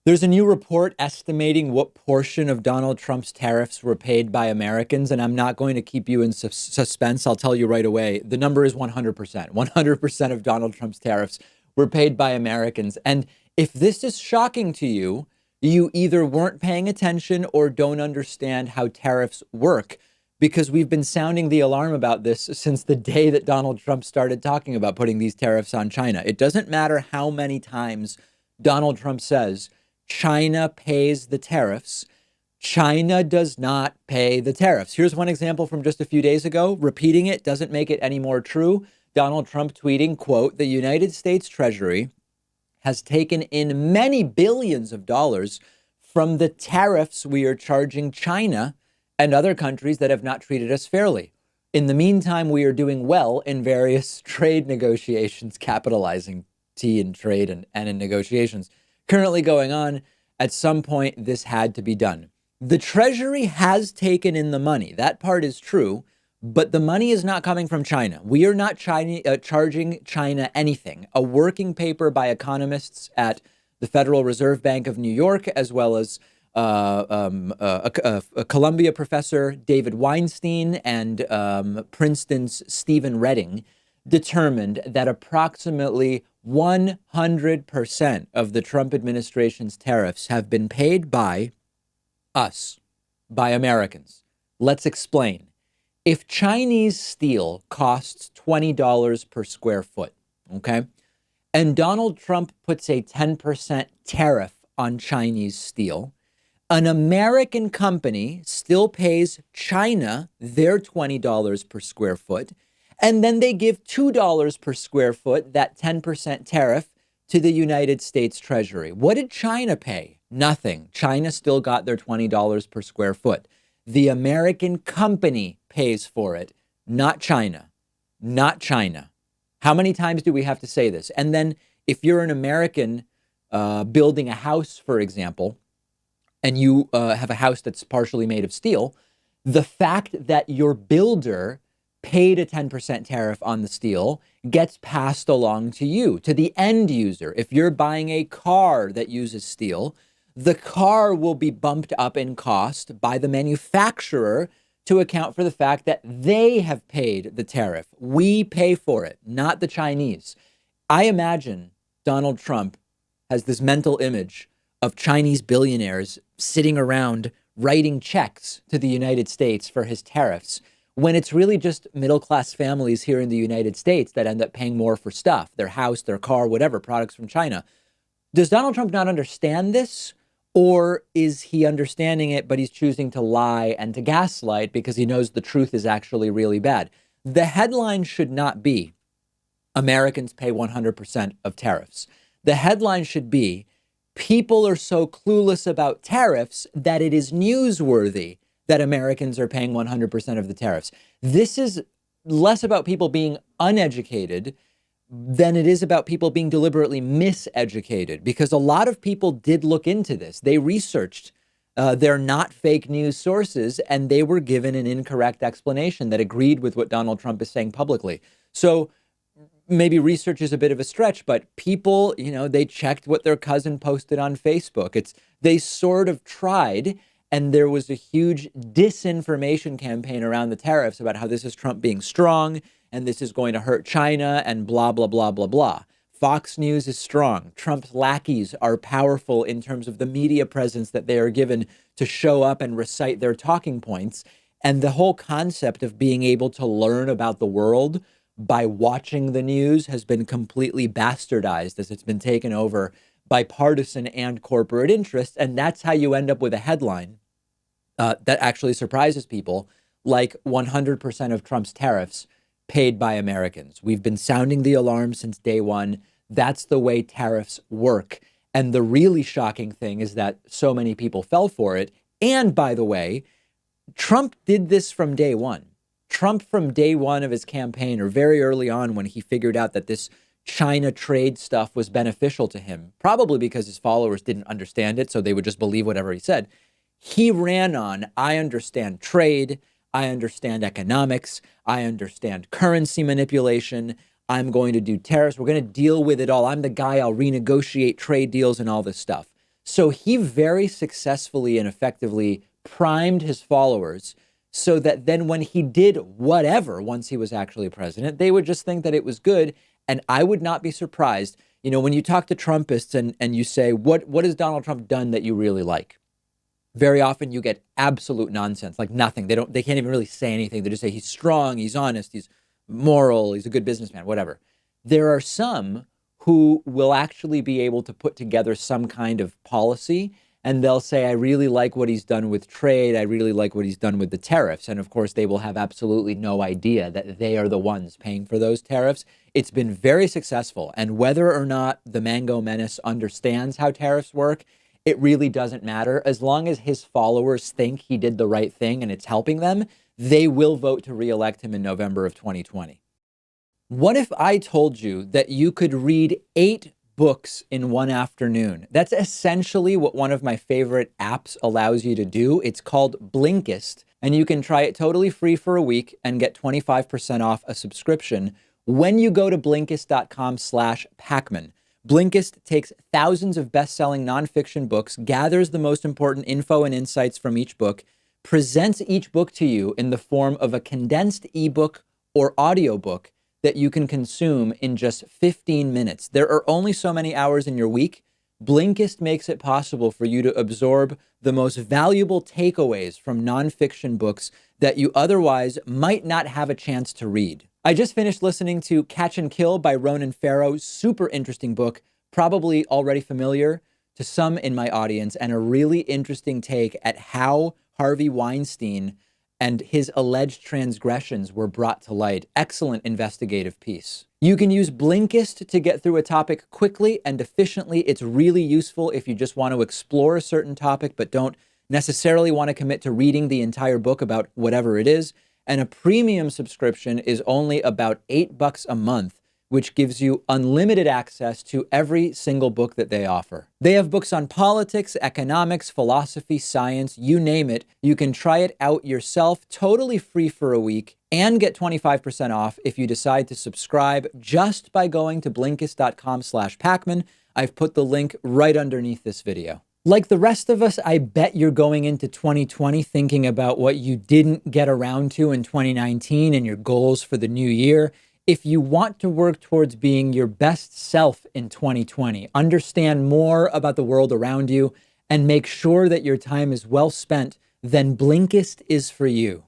There's a new report estimating what portion of Donald Trump's tariffs were paid by Americans, and I'm not going to keep you in suspense. I'll tell you right away. The number is 100%. 100% of Donald Trump's tariffs were paid by Americans. And if this is shocking to you, you either weren't paying attention or don't understand how tariffs work, because we've been sounding the alarm about this since the day that Donald Trump started talking about putting these tariffs on China. It doesn't matter how many times Donald Trump says China pays the tariffs. China does not pay the tariffs. Here's one example from just a few days ago. Repeating it doesn't make it any more true. Donald Trump tweeting, quote, "The United States Treasury has taken in many billions of dollars from the tariffs we are charging China and other countries that have not treated us fairly. In the meantime, we are doing well in various trade negotiations," capitalizing T in trade and in negotiations currently going on. At some point, this had to be done. The Treasury has taken in the money. That part is true, but the money is not coming from China. We are not charging China anything. A working paper by economists at the Federal Reserve Bank of New York, as well as a Columbia professor, David Weinstein, and Princeton's Stephen Redding, determined that approximately 100% of the Trump administration's tariffs have been paid by us, by Americans. Let's explain. If Chinese steel costs $20 per square foot, okay, and Donald Trump puts a 10% tariff on Chinese steel, an American company still pays China their $20 per square foot, and then they give $2 per square foot, that 10% tariff, to the United States Treasury. What did China pay? Nothing. China still got their $20 per square foot. The American company pays for it, not China. Not China. How many times do we have to say this? And then if you're an American building a house, for example, and you have a house that's partially made of steel, the fact that your builder paid a 10% tariff on the steel gets passed along to you, to the end user. If you're buying a car that uses steel, the car will be bumped up in cost by the manufacturer to account for the fact that they have paid the tariff. We pay for it, not the Chinese. I imagine Donald Trump has this mental image of Chinese billionaires sitting around writing checks to the United States for his tariffs, when it's really just middle-class families here in the United States that end up paying more for stuff, their house, their car, whatever, products from China. Does Donald Trump not understand this? Or is he understanding it, but he's choosing to lie and to gaslight because he knows the truth is actually really bad? The headline should not be, Americans pay 100% of tariffs. The headline should be, people are so clueless about tariffs that it is newsworthy that Americans are paying 100% of the tariffs. This is less about people being uneducated than it is about people being deliberately miseducated, because a lot of people did look into this. They researched their not fake news sources, and they were given an incorrect explanation that agreed with what Donald Trump is saying publicly. So maybe research is a bit of a stretch, but people, they checked what their cousin posted on Facebook. They sort of tried. And there was a huge disinformation campaign around the tariffs about how this is Trump being strong and this is going to hurt China and blah, blah, blah, blah, blah. Fox News is strong. Trump's lackeys are powerful in terms of the media presence that they are given to show up and recite their talking points. And the whole concept of being able to learn about the world by watching the news has been completely bastardized as it's been taken over by partisan and corporate interests. And that's how you end up with a headline that actually surprises people, like 100% of Trump's tariffs paid by Americans. We've been sounding the alarm since day one. That's the way tariffs work. And the really shocking thing is that so many people fell for it. And by the way, Trump did this from day one. Trump, from day one of his campaign, or very early on when he figured out that this China trade stuff was beneficial to him, probably because his followers didn't understand it, so they would just believe whatever he said. He ran on, I understand trade, I understand economics, I understand currency manipulation, I'm going to do tariffs, we're going to deal with it all. I'm the guy, I'll renegotiate trade deals and all this stuff. So he very successfully and effectively primed his followers so that then when he did whatever, once he was actually president, they would just think that it was good. And I would not be surprised, when you talk to Trumpists and you say, what has Donald Trump done that you really like? Very often you get absolute nonsense, like nothing. They can't even really say anything. They just say he's strong, he's honest, he's moral, he's a good businessman, whatever. There are some who will actually be able to put together some kind of policy, and they'll say, I really like what he's done with trade. I really like what he's done with the tariffs. And of course, they will have absolutely no idea that they are the ones paying for those tariffs. It's been very successful. And whether or not the Mango Menace understands how tariffs work, it really doesn't matter. As long as his followers think he did the right thing and it's helping them, they will vote to reelect him in November of 2020. What if I told you that you could read 8 books in one afternoon? That's essentially what one of my favorite apps allows you to do. It's called Blinkist, and you can try it totally free for a week and get 25% off a subscription when you go to Blinkist.com/Pakman. Blinkist takes thousands of best-selling nonfiction books, gathers the most important info and insights from each book, presents each book to you in the form of a condensed ebook or audiobook that you can consume in just 15 minutes. There are only so many hours in your week. Blinkist makes it possible for you to absorb the most valuable takeaways from nonfiction books that you otherwise might not have a chance to read. I just finished listening to Catch and Kill by Ronan Farrow. Super interesting book, probably already familiar to some in my audience, and a really interesting take at how Harvey Weinstein and his alleged transgressions were brought to light. Excellent investigative piece. You can use Blinkist to get through a topic quickly and efficiently. It's really useful if you just want to explore a certain topic but don't necessarily want to commit to reading the entire book about whatever it is. And a premium subscription is only about $8 a month, which gives you unlimited access to every single book that they offer. They have books on politics, economics, philosophy, science, you name it. You can try it out yourself, totally free for a week, and get 25% off if you decide to subscribe just by going to Blinkist.com/Pakman. I've put the link right underneath this video. Like the rest of us, I bet you're going into 2020 thinking about what you didn't get around to in 2019 and your goals for the new year. If you want to work towards being your best self in 2020, understand more about the world around you, and make sure that your time is well spent, then Blinkist is for you.